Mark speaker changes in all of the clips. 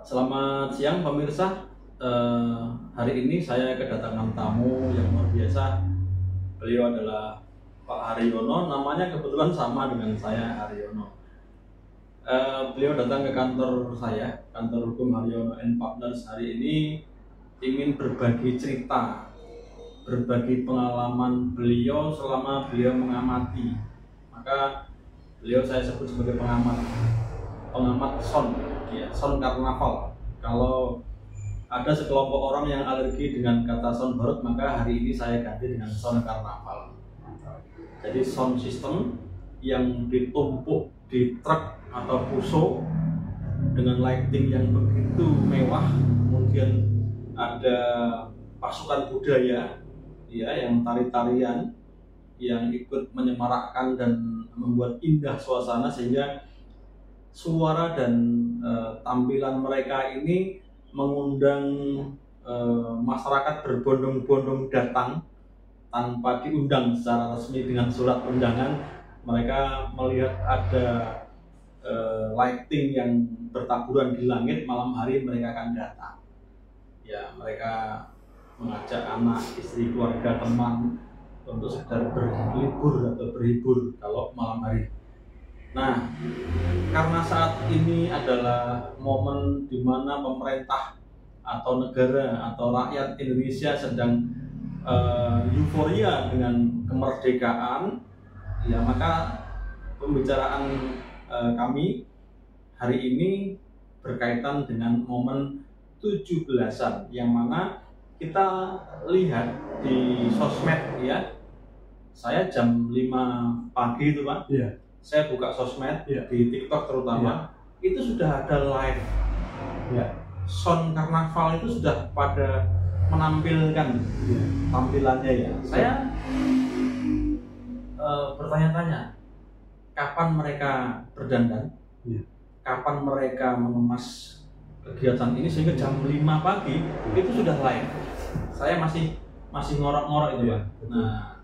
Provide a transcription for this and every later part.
Speaker 1: Selamat siang pemirsa. Hari ini saya kedatangan tamu yang luar biasa. Beliau adalah Pak Haryono. Namanya kebetulan sama dengan saya, Haryono. Beliau datang ke kantor saya, kantor hukum Haryono and Partners, hari ini ingin berbagi cerita, berbagi pengalaman beliau selama beliau mengamati. Maka beliau saya sebut sebagai pengamat son, ya, son karnaval. Kalau ada sekelompok orang yang alergi dengan kata sound horeg, maka hari ini saya ganti dengan sound karnaval. Jadi sound system yang ditumpuk di truk atau puso dengan lighting yang begitu mewah, kemudian ada pasukan budaya, ya, yang tari-tarian yang ikut menyemarakkan dan membuat indah suasana, sehingga suara dan tampilan mereka ini mengundang masyarakat berbondong-bondong datang tanpa diundang secara resmi dengan surat undangan. Mereka melihat ada lighting yang bertaburan di langit, malam hari mereka akan datang. Ya, mereka mengajak anak, istri, keluarga, teman untuk sekedar berlibur atau berhibur kalau malam hari. Nah, karena saat ini adalah momen di mana pemerintah atau negara atau rakyat Indonesia sedang euforia dengan kemerdekaan, ya, maka pembicaraan kami hari ini berkaitan dengan momen 17-an, yang mana kita lihat di sosmed, ya. Saya jam 5 pagi itu, Pak.
Speaker 2: Iya.
Speaker 1: Saya buka sosmed,
Speaker 2: ya,
Speaker 1: di TikTok terutama, ya, itu sudah ada live, ya, sound karnaval itu sudah pada menampilkan, ya, tampilannya, ya. Saya bertanya-tanya, kapan mereka berdandan, ya, kapan mereka mengemas kegiatan ini sehingga jam 5 pagi itu sudah live. Saya masih ngorok-ngorok itu, ya. Nah,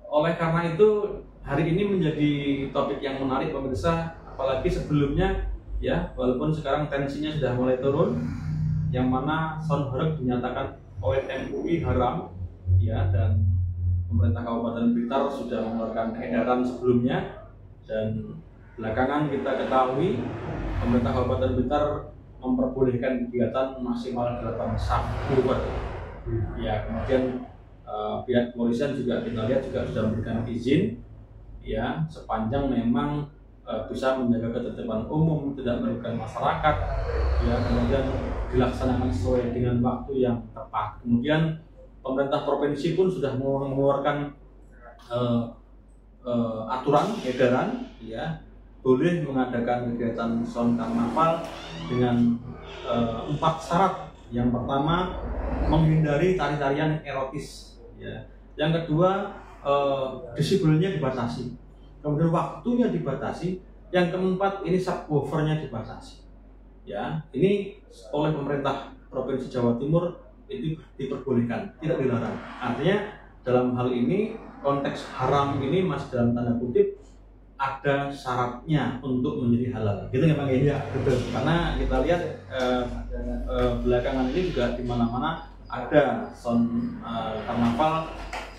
Speaker 1: oleh karena itu hari ini menjadi topik yang menarik pemirsa, apalagi sebelumnya, ya, walaupun sekarang tensinya sudah mulai turun, yang mana sound horeg dinyatakan oleh MUI haram, ya, dan pemerintah Kabupaten Blitar sudah mengeluarkan edaran sebelumnya, dan belakangan kita ketahui pemerintah Kabupaten Blitar memperbolehkan kegiatan maksimal 8 subwoofer. Ya, kemudian pihak kepolisian juga kita lihat juga sudah memberikan izin, ya, sepanjang memang bisa menjaga ketertiban umum, tidak merugikan masyarakat, ya, kemudian dilaksanakan sesuai dengan waktu yang tepat. Kemudian pemerintah provinsi pun sudah mengeluarkan aturan edaran, ya, boleh mengadakan kegiatan sound karnaval dengan 4 syarat. Yang pertama, menghindari tari-tarian erotis, ya. Yang kedua, desibelnya dibatasi, kemudian waktunya dibatasi. Yang keempat, ini subwoofernya dibatasi, ya. Ini oleh pemerintah Provinsi Jawa Timur itu diperbolehkan, tidak dilarang. Artinya dalam hal ini konteks haram ini masih dalam tanda kutip ada syaratnya untuk menjadi halal, gitu ya, Bang?
Speaker 2: Iya, betul.
Speaker 1: Karena kita lihat belakangan ini juga di mana-mana ada sound karnaval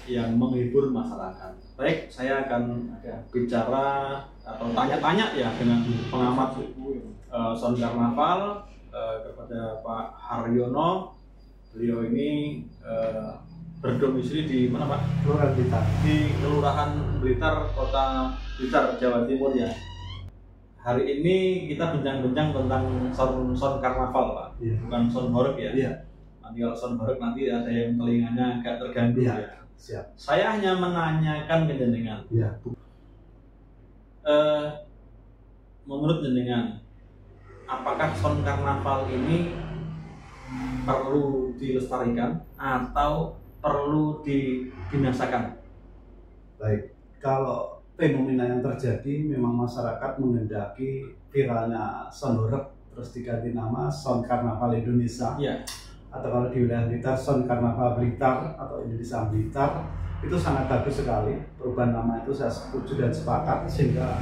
Speaker 1: yang menghibur masyarakat. Baik, saya akan bicara atau tanya-tanya, ya, dengan pengamat sound karnaval kepada Pak Haryono. Beliau ini berdomisili di mana, Pak?
Speaker 2: Kelurahan Blitar.
Speaker 1: Di Kelurahan Blitar, Kota Blitar, Jawa Timur, ya. Hari ini kita bincang-bincang tentang sound karnaval, Pak.
Speaker 2: Ya.
Speaker 1: Bukan sound horeg, ya.
Speaker 2: Ya.
Speaker 1: Nanti kalau sound horeg nanti ada yang telinganya agak terganggu, ya.
Speaker 2: Siap.
Speaker 1: Saya hanya menanyakan ke jenengan.
Speaker 2: Ya.
Speaker 1: Menurut jenengan, apakah sound karnaval ini perlu dilestarikan atau perlu dibinasakan?
Speaker 2: Baik, kalau fenomena yang terjadi memang masyarakat menghendaki viralnya sound horeg terus diganti nama sound karnaval Indonesia,
Speaker 1: ya,
Speaker 2: atau kalau di wilayah Blitar sound karnaval Blitar atau Indonesia Blitar. Itu sangat bagus sekali perubahan nama itu, saya setuju dan sepakat, sehingga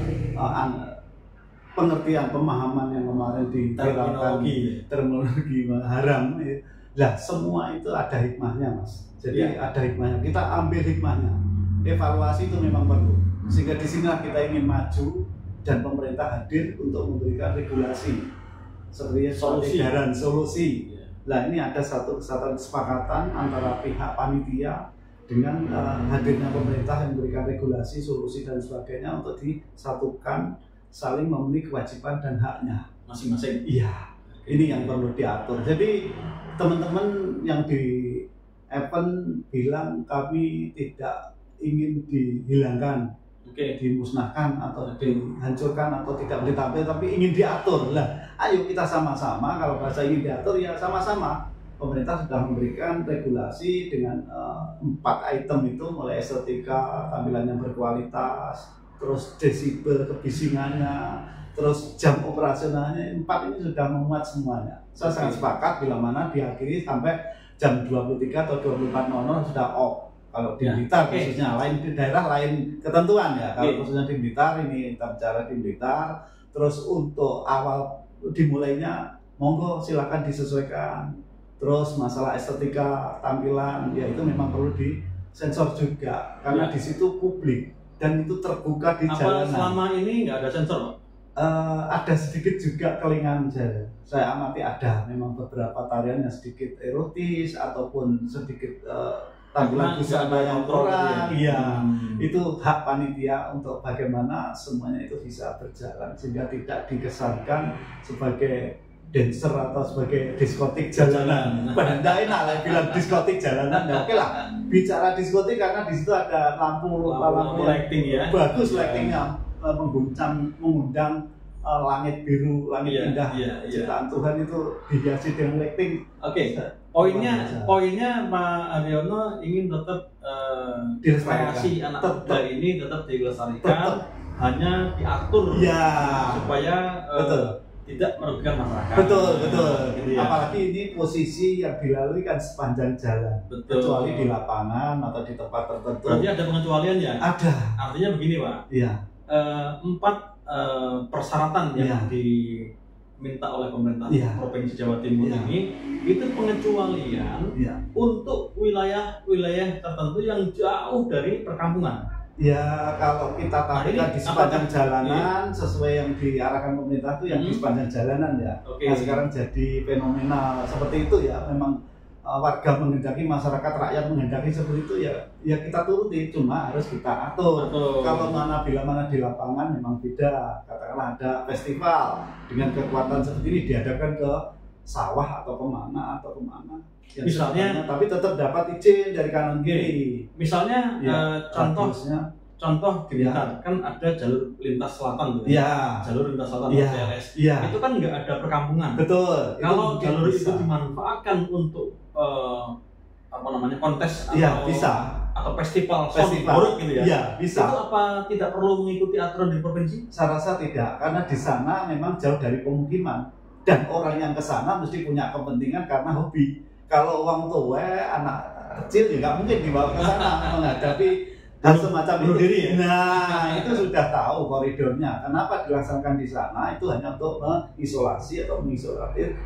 Speaker 2: pengertian pemahaman yang kemarin diviralkan terminologi haram ya. Lah semua itu ada hikmahnya Mas. Jadi ada hikmahnya. Kita ambil hikmahnya. Evaluasi itu memang perlu. Sehingga di sinilah kita ingin maju dan pemerintah hadir untuk memberikan regulasi seperti solusi. Nah ini ada satu kesepakatan antara pihak panitia dengan hadirnya pemerintah yang memberikan regulasi, solusi dan sebagainya untuk disatukan, saling memenuhi kewajiban dan haknya
Speaker 1: masing-masing.
Speaker 2: Iya, ini yang perlu diatur. Jadi teman-teman yang di event bilang kami tidak ingin dihilangkan, dimusnahkan atau dihancurkan atau tidak boleh tampil, tapi ingin diatur. Lah, ayo kita sama-sama. Kalau bahasa ingin diatur ya sama-sama. Pemerintah sudah memberikan regulasi dengan 4 item itu, mulai estetika, tampilan yang berkualitas, terus desibel kebisingannya, terus jam operasionalnya. 4 ini sudah memuat semuanya. Saya sangat sepakat bila mana diakhiri sampai jam 23 atau 24.00 sudah off. Kalau di Blitar khususnya, lain di daerah lain ketentuan ya. Kalau khususnya di Blitar ini kita bicara di Blitar. Terus untuk awal dimulainya monggo silakan disesuaikan. Terus masalah estetika tampilan ya itu memang perlu disensor juga karena di situ publik dan itu terbuka di jalanan.
Speaker 1: Selama ini nggak ada sensor?
Speaker 2: Ada sedikit juga kelingan saya amati, ada memang beberapa tarian yang sedikit erotis ataupun sedikit tampilan busana yang kurang. Iya, itu hak panitia untuk bagaimana semuanya itu bisa berjalan sehingga tidak dikesankan sebagai dancer atau sebagai diskotik jalanan. Benda enak lah bilang diskotik jalanan. Ya oke lah, bicara diskotik karena di situ ada lampu
Speaker 1: lighting ya.
Speaker 2: Bagus lightingnya, mengundang langit biru, langit indah. Ciptaan Tuhan itu dihiasi dengan lighting.
Speaker 1: Oke. Poinnya Pak Haryono ingin tetap kreasi anak muda ini tetap dilestarikan, hanya diatur supaya tidak merugikan masyarakat.
Speaker 2: Betul. Gitu ya. Apalagi ini posisi yang dilalui kan sepanjang jalan.
Speaker 1: Betul.
Speaker 2: Kecuali di lapangan atau di tempat tertentu.
Speaker 1: Berarti ada pengecualian ya?
Speaker 2: Ada.
Speaker 1: Artinya begini Pak.
Speaker 2: Iya.
Speaker 1: 4 persyaratan yang diminta oleh pemerintah Provinsi Jawa Timur ini itu pengecualian untuk wilayah-wilayah tertentu yang jauh dari perkampungan.
Speaker 2: Ya kalau kita tampilkan di sepanjang jalanan sesuai yang diarahkan pemerintah itu yang di sepanjang jalanan ya. Nah sekarang jadi fenomena seperti itu ya, memang warga menghendaki, masyarakat rakyat menghendaki seperti itu ya kita turuti, cuma harus kita atur. Kalau bila mana di lapangan memang beda. Katakanlah ada festival dengan kekuatan seperti ini dihadapkan ke sawah atau kemana misalnya, tapi tetap dapat izin dari kanan kiri.
Speaker 1: Misalnya contoh di Blitar kan ada jalur lintas selatan tuh. Jalur lintas selatan CLS. Itu kan nggak ada perkampungan.
Speaker 2: Betul.
Speaker 1: Kalau jalur itu dimanfaatkan untuk kontes atau festival soundboard gitu ya.
Speaker 2: Iya, bisa.
Speaker 1: Itu apa tidak perlu mengikuti aturan di provinsi?
Speaker 2: Saya rasa tidak, karena di sana memang jauh dari pemukiman dan orang yang ke sana mesti punya kepentingan karena hobi. Kalau uang tua, anak kecil ya nggak mungkin dibawa ke sana menghadapi hal semacam itu. Nah, itu sudah tahu koridornya. Kenapa dilaksanakan di sana? Itu hanya untuk mengisolasi atau mengisolatir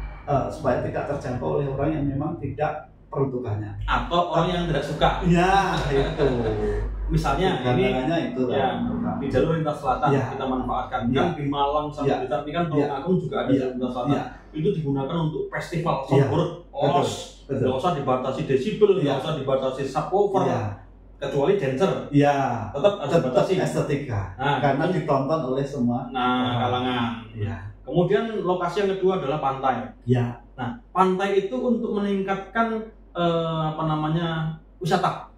Speaker 2: supaya tidak terjangkau oleh orang yang memang tidak peruntukannya.
Speaker 1: Atau orang yang tidak suka.
Speaker 2: Ya, itu.
Speaker 1: Misalnya ini
Speaker 2: itu
Speaker 1: di jalur lintas selatan kita manfaatkan kan di Malang sampai Blitar kan Tulungagung juga ada jalur lintas selatan. Itu digunakan untuk festival soundboard. Nggak usah dibatasi desibel, nggak usah dibatasi subwoofer, kecuali dancer.
Speaker 2: Tetap
Speaker 1: harus dibatasi
Speaker 2: estetika. Karena ditonton oleh semua
Speaker 1: kalangan. Kemudian lokasi yang kedua adalah pantai. Nah, pantai itu untuk meningkatkan wisata.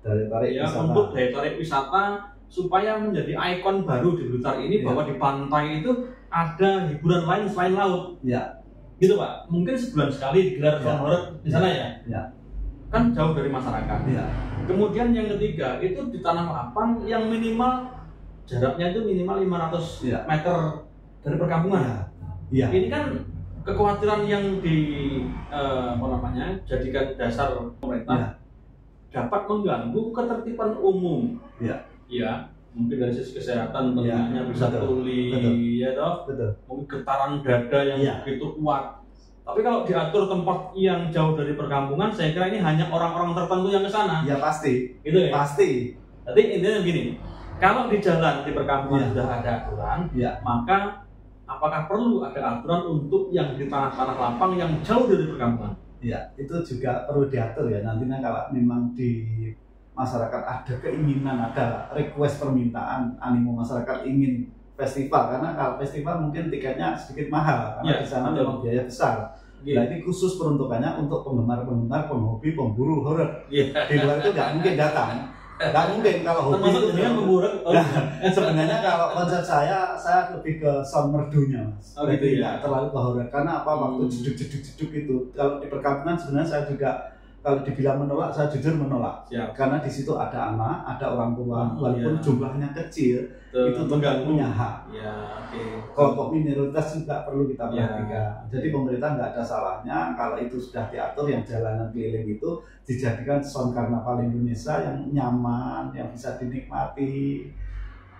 Speaker 1: Untuk daya tarik wisata supaya menjadi ikon baru di Blitar ini bahwa di pantai itu ada hiburan lain selain laut. Gitu Pak. Mungkin sebulan sekali digelar soundboard di sana ya. Kan jauh dari masyarakat. Kemudian yang ketiga itu di tanah lapang yang minimal jaraknya itu minimal 500 meter dari perkampungan. Ini kan kekhawatiran yang jadikan dasar pemerintah dapat mengganggu ketertiban umum. mungkin dari sisi kesehatan telinganya bisa tuli, ya toh, mungkin getaran dada yang begitu kuat. Tapi kalau diatur tempat yang jauh dari perkampungan, saya kira ini hanya orang-orang tertentu yang ke sana.
Speaker 2: Ya pasti,
Speaker 1: gitu ya.
Speaker 2: Pasti.
Speaker 1: Jadi intinya begini, kalau di jalan di perkampungan sudah ada aturan, maka apakah perlu ada aturan untuk yang di tanah-tanah lapang yang jauh dari perkampungan?
Speaker 2: Ya, itu juga perlu diatur ya. Nantinya kalau memang di masyarakat ada keinginan, ada request permintaan, animo masyarakat ingin festival, karena kalau festival mungkin tiketnya sedikit mahal karena di sana memang biaya besar. Nah ini khusus peruntukannya untuk penggemar-penggemar, penghobi, pemburu horor. Di luar itu nggak mungkin datang. Nggak mungkin kalau hobi itu sebenarnya kalau konsep saya lebih ke sound merdunya, Mas. Jadi nggak terlalu ke horor. Karena apa, waktu jeduk-jeduk itu kalau di perkampungan sebenarnya saya juga, kalau dibilang menolak, saya jujur menolak. Karena di situ ada anak, ada orang tua, walaupun jumlahnya kecil, itu tetap punya hak. Kelompok minoritas juga perlu kita perhatikan. Jadi pemerintah nggak ada salahnya kalau itu sudah diatur, yang jalanan keliling itu dijadikan sound karnaval Indonesia yang nyaman, yang bisa dinikmati,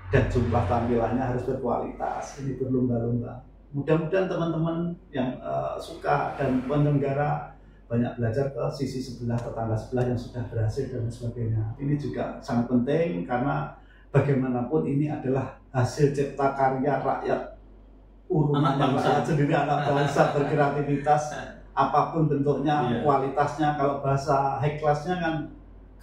Speaker 2: dan jumlah tampilannya harus berkualitas. Ini berlomba-lomba. Mudah-mudahan teman-teman yang suka dan penyelenggara banyak belajar ke sisi sebelah, tetangga sebelah yang sudah berhasil dan sebagainya. Ini juga sangat penting karena bagaimanapun ini adalah hasil cipta karya rakyat, urunan rakyat sendiri, anak bangsa berkreativitas, apapun bentuknya, kualitasnya. Kalau bahasa high class-nya kan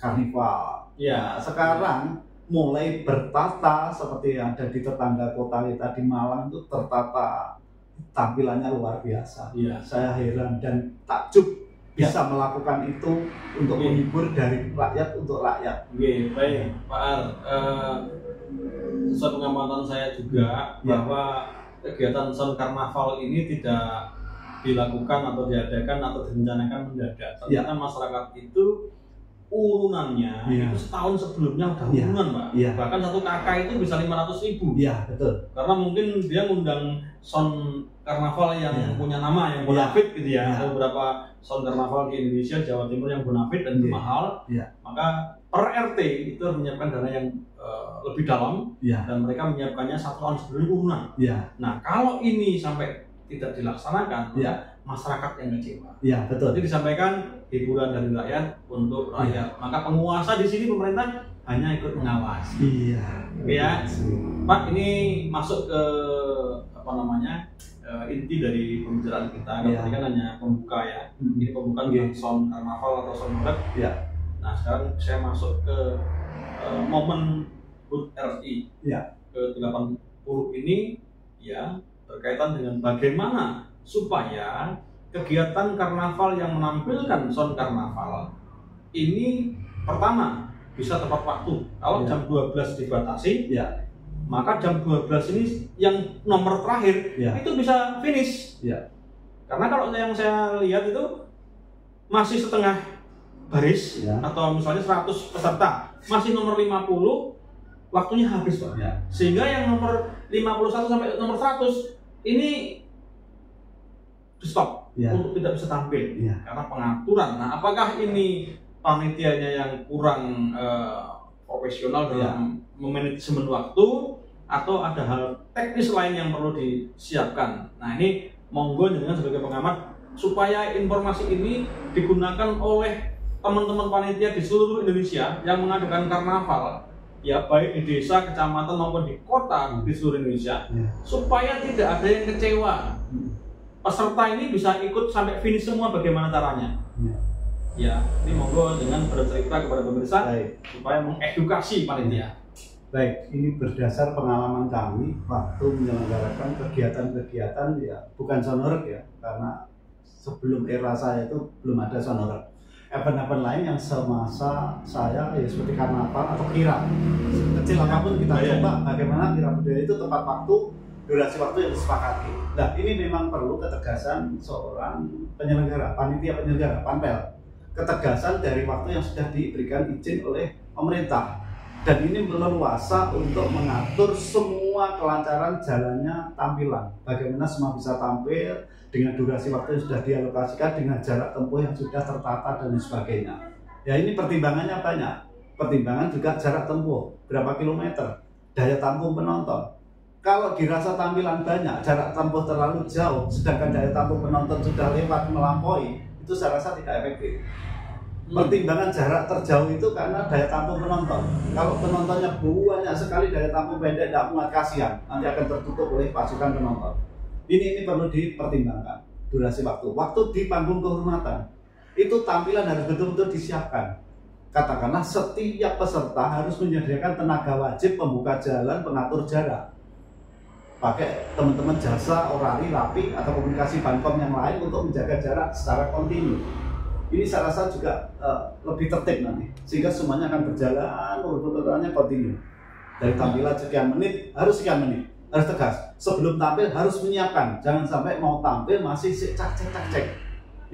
Speaker 2: karnival. Nah, sekarang mulai bertata seperti yang ada di tetangga kota kita di Malang itu tertata, tampilannya luar biasa. Saya heran dan takjub bisa melakukan itu untuk menghibur dari rakyat untuk rakyat.
Speaker 1: Baik, Pak Ar. Sesuai pengamatan saya juga bahwa kegiatan sound karnaval ini tidak dilakukan atau diadakan atau direncanakan mendadak. Ternyata masyarakat itu urunannya itu setahun sebelumnya udah urunan, Pak. Bahkan satu kakak itu bisa 500.000.
Speaker 2: Betul.
Speaker 1: Karena mungkin dia ngundang sound karnaval yang punya nama, yang bonafit gitu ya. Ada beberapa sound karnaval di Indonesia, Jawa Timur yang bonafit dan itu mahal. Maka per RT itu menyiapkan dana yang lebih dalam dan mereka menyiapkannya 1 tahun sebelum urunan. Nah, kalau ini sampai tidak dilaksanakan, masyarakat yang kecewa.
Speaker 2: Betul.
Speaker 1: Jadi disampaikan hiburan dari rakyat untuk rakyat. Maka penguasa di sini, pemerintah hanya ikut mengawasi. Pak, ini masuk ke inti dari pembicaraan kita. Tadi kan hanya pembuka ya. Ini pembukaan sound karnaval atau sound black. Nah, sekarang saya masuk ke momen HUT RI ke-80 ini berkaitan dengan bagaimana supaya kegiatan karnaval yang menampilkan sound karnaval ini pertama bisa tepat waktu. Kalau jam 12 dibatasi, maka jam 12 ini yang nomor terakhir itu bisa finish. Karena kalau yang saya lihat itu masih setengah baris atau misalnya 100 peserta masih nomor 50, waktunya habis, Pak. Sehingga yang nomor 51 sampai nomor 100 ini di stop untuk tidak bisa tampil karena pengaturan. Nah, apakah ini panitianya yang kurang profesional dalam memanajemen waktu atau ada hal teknis lain yang perlu disiapkan? Nah, ini monggo dengan sebagai pengamat supaya informasi ini digunakan oleh teman-teman panitia di seluruh Indonesia yang mengadakan karnaval, baik di desa, kecamatan maupun di kota di seluruh Indonesia, supaya tidak ada yang kecewa. Peserta ini bisa ikut sampai finish semua, bagaimana caranya? Ini monggo dengan bercerita kepada pemirsa supaya mengedukasi panitia.
Speaker 2: Baik, ini berdasar pengalaman kami waktu menyelenggarakan kegiatan-kegiatan bukan sonorek karena sebelum era saya itu belum ada sonorek. Event-event lain yang semasa saya seperti karnaval atau kirap, kecil apapun kita coba bagaimana kirap budaya itu tepat waktu, durasi waktu yang disepakati. Nah, ini memang perlu ketegasan seorang penyelenggara, panitia penyelenggara, panpel. Ketegasan dari waktu yang sudah diberikan izin oleh pemerintah. Dan ini leluasa untuk mengatur semua kelancaran jalannya tampilan. Bagaimana semua bisa tampil dengan durasi waktu yang sudah dialokasikan, dengan jarak tempuh yang sudah tertata dan sebagainya. Ini pertimbangannya banyak. Pertimbangan juga jarak tempuh, berapa kilometer. daya tampung penonton. Kalau dirasa tampilan banyak, jarak tempuh terlalu jauh, sedangkan daya tampung penonton sudah lewat melampaui, itu saya rasa tidak efektif. Pertimbangan jarak terjauh itu karena daya tampung penonton. Kalau penontonnya banyak sekali, daya tampung pendek tidak muat, kasihan, nanti akan tertutup oleh pasukan penonton. Ini perlu dipertimbangkan. Durasi waktu. Waktu di panggung kehormatan itu tampilan harus betul-betul disiapkan. Katakanlah setiap peserta harus menyediakan tenaga wajib, pembuka jalan, pengatur jarak. Pakai teman-teman jasa orari, rapi, atau komunikasi bankom yang lain untuk menjaga jarak secara kontinu. Ini saya rasa juga lebih tertib nanti, sehingga semuanya akan berjalan urut-urutannya kontinu. Dari tampilan sekian menit harus sekian menit, harus tegas. Sebelum tampil harus menyiapkan, jangan sampai mau tampil masih cek.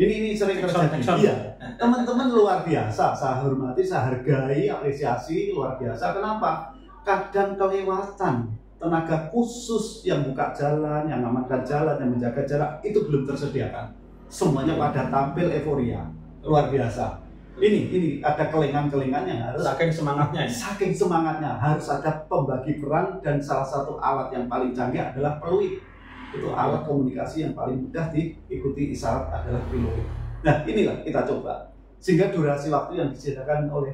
Speaker 2: Ini sering terjadi. Iya, teman-teman luar biasa, saya hormati, saya hargai, apresiasi luar biasa. Kenapa? Kadang kelewatan. Tenaga khusus yang buka jalan, yang mengamankan jalan, yang menjaga jarak itu belum tersediakan. Semuanya pada tampil euforia, luar biasa. Ini ada kelengan-kelengan yang harus
Speaker 1: saking semangatnya.
Speaker 2: Saking semangatnya harus ada pembagi peran, dan salah satu alat yang paling canggih adalah peluit. Itu alat komunikasi yang paling mudah diikuti isyarat adalah peluit. Nah inilah kita coba sehingga durasi waktu yang disediakan oleh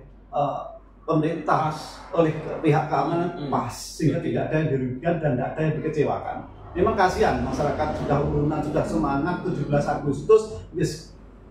Speaker 2: pemerintah, oleh pihak keamanan pas, sehingga tidak ada yang dirugikan dan tidak ada yang dikecewakan. Memang kasihan masyarakat sudah urunan, sudah semangat 17 Agustus,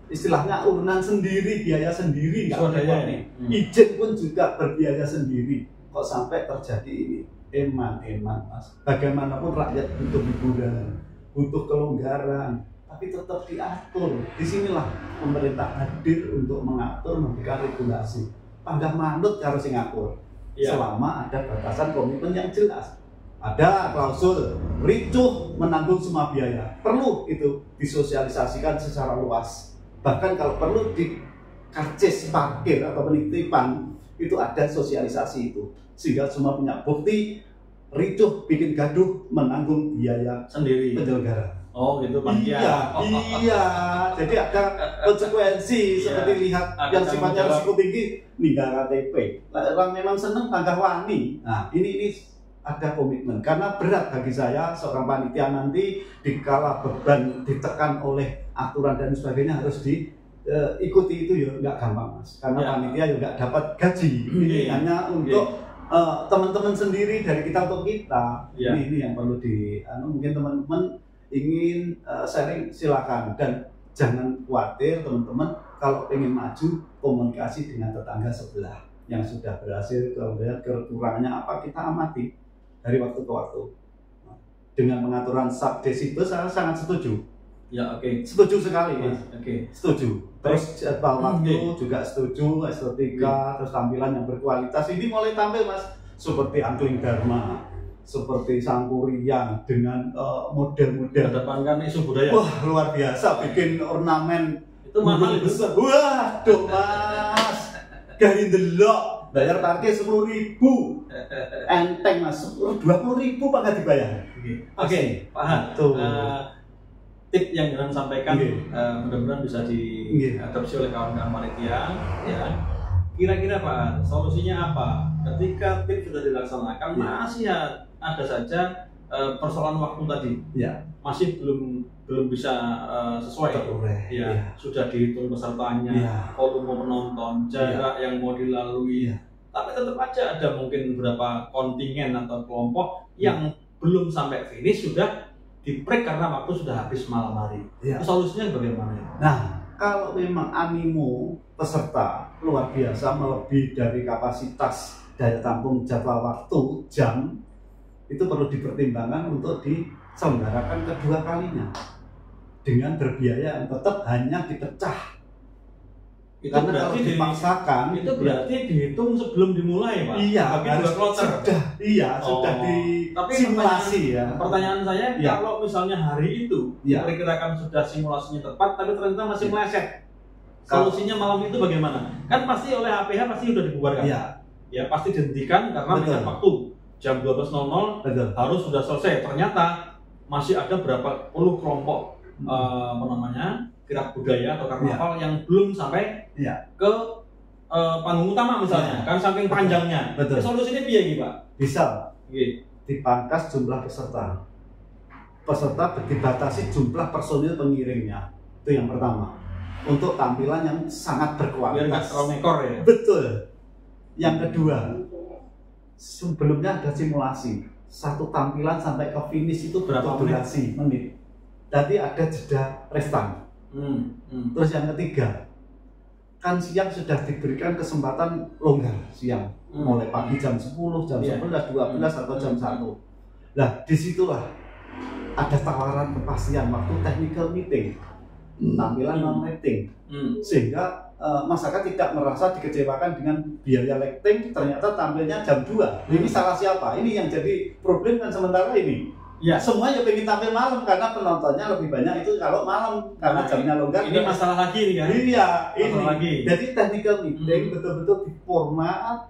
Speaker 2: istilahnya urunan sendiri, biaya sendiri, nggak repot nih. Izin pun juga berbiaya sendiri. Kok sampai terjadi ini? Eman mas. Bagaimanapun rakyat butuh hiburan, butuh kelonggaran, tapi tetap diatur. Disinilah pemerintah hadir untuk mengatur, memberikan regulasi. Panggah manut harus ngatur, selama ada batasan komitmen yang jelas. Ada klausul ricuh menanggung semua biaya, perlu itu disosialisasikan secara luas. Bahkan kalau perlu di karcis parkir atau penitipan itu ada sosialisasi itu, sehingga semua punya bukti. Ricuh bikin gaduh menanggung biaya sendiri penyelenggara.
Speaker 1: Oh gitu Pak.
Speaker 2: Iya. Jadi ada konsekuensi seperti lihat yang sifatnya risiko tinggi ninggal KTP. Orang memang seneng tangga wani. Nah ini ada komitmen karena berat bagi saya seorang panitia nanti dikala beban ditekan oleh aturan dan sebagainya harus diikuti itu ya nggak gampang mas. Karena panitia juga dapat gaji. Ini hanya untuk teman-teman sendiri dari kita untuk kita. Ini yang perlu mungkin teman-teman ingin sharing silakan, dan jangan khawatir teman-teman kalau ingin maju komunikasi dengan tetangga sebelah yang sudah berhasil, kemudian kekurangannya apa kita amati dari waktu ke waktu. Dengan pengaturan subdesibel saya sangat setuju. Setuju sekali mas. Setuju. Terus jadwal waktu juga setuju, estetika, terus tampilan yang berkualitas ini mulai tampil mas, seperti Angkling Dharma, seperti Sangkuriang dengan model-model
Speaker 1: mengedepankan isu budaya.
Speaker 2: Wah luar biasa, bikin ornamen
Speaker 1: itu mahal itu.
Speaker 2: Waduh mas, dari delok bayar parkir 10.000, enteng mas, 20.000 pak nggak dibayar.
Speaker 1: Oke, paham. Tip yang Jonan sampaikan mudah-mudahan bisa diadopsi oleh kawan-kawan panitia. Ya. Kira-kira Pak, solusinya apa? Ketika tip sudah dilaksanakan, masih ada saja persoalan waktu tadi. Masih belum bisa sesuai. Sudah dihitung pesertanya, volume penonton, jarak yang mau dilalui. Tapi tetap aja ada mungkin beberapa kontingen atau kelompok yang belum sampai finish sudah di-break karena waktu sudah habis malam hari. Solusinya bagaimana?
Speaker 2: Nah, kalau memang animo peserta luar biasa melebihi dari kapasitas daya tampung jadwal waktu jam, itu perlu dipertimbangkan untuk diselenggarakan kedua kalinya dengan berbiaya yang tetap hanya dipecah. Karena kalau dipaksakan
Speaker 1: itu berarti dihitung sebelum dimulai Pak.
Speaker 2: Harus sudah disimulasi
Speaker 1: Pertanyaan saya kalau misalnya hari itu diperkirakan sudah simulasinya tepat tapi ternyata masih meleset, solusinya malam itu bagaimana? Kan pasti oleh APH pasti sudah dibubarkan. Pasti dihentikan karena mengingat waktu jam 12.00 harus sudah selesai. Ternyata masih ada berapa puluh kelompok gerak budaya atau karnaval yang belum sampai ke panggung utama misalnya, kan saking panjangnya. Solusinya piye Pak?
Speaker 2: Bisa dipangkas jumlah peserta. Peserta dibatasi jumlah personil pengiringnya. Itu yang pertama. Untuk tampilan yang sangat berkualitas.
Speaker 1: Biar nggak terlalu nekor ya.
Speaker 2: Betul. Yang kedua, sebelumnya ada simulasi. Satu tampilan sampai ke finish itu berapa durasi menit. Jadi ada jeda restan. Terus yang ketiga, kan siang sudah diberikan kesempatan longgar siang. Mulai pagi jam 10, jam 11, 12 atau jam 1. Nah, disitulah ada tawaran kepastian waktu technical meeting, tampilan non-rating, sehingga masyarakat tidak merasa dikecewakan dengan biaya lighting, ternyata tampilnya jam 2. Ini salah siapa? Ini yang jadi problem kan sementara ini. Ya, semua ya pengen tampil malam karena penontonnya lebih banyak itu kalau malam karena jamnya longgar.
Speaker 1: Ini masalah lagi nih kan?
Speaker 2: Iya, ini.
Speaker 1: Lagi.
Speaker 2: Jadi technical meeting betul-betul diformat.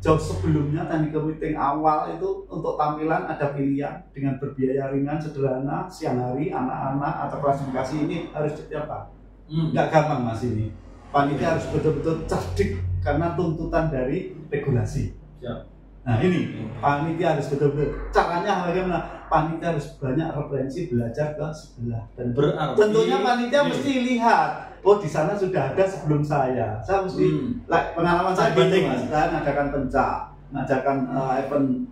Speaker 2: Jauh sebelumnya technical meeting awal itu untuk tampilan ada pilihan dengan berbiaya ringan, sederhana, siang hari, anak-anak atau klasifikasi ini harus seperti apa? Nggak gampang mas ini. Panitia harus betul-betul cerdik karena tuntutan dari regulasi.
Speaker 1: Ya.
Speaker 2: Nah ini panitia harus betul-betul caranya bagaimana? Panitia harus banyak referensi belajar ke sebelah dan
Speaker 1: berarti
Speaker 2: tentunya panitia mesti lihat. Oh di sana sudah ada sebelum saya mesti pengalaman saya gitu mas, saya ngadakan pencak, ngadakan event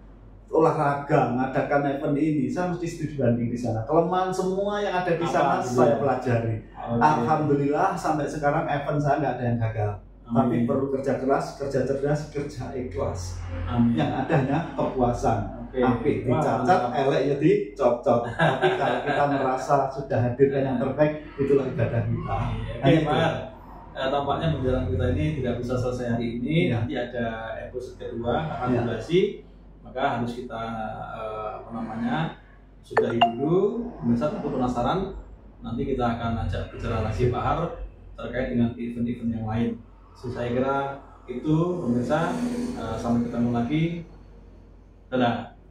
Speaker 2: olahraga, ngadakan event ini, saya mesti studi banding di sana. Kelemahan semua yang ada di sana saya pelajari. Alhamdulillah sampai sekarang event saya nggak ada yang gagal. Tapi perlu kerja keras, kerja cerdas, kerja ikhlas. Yang adanya kepuasan. Apik dicacat, elek ya dicocot. Tapi kalau kita merasa sudah hadirkan yang terbaik, itulah ibadah kita.
Speaker 1: Oke, Pak. Tampaknya pembicaraan kita ini tidak bisa selesai hari ini. Nanti ada episode kedua akan durasi. Maka harus kita sudahi dulu. Pemirsa tentu penasaran. Nanti kita akan ajak bicara lagi Pak Har terkait dengan event-event yang lain. Saya kira itu pemirsa. Sampai ketemu lagi. Dadah.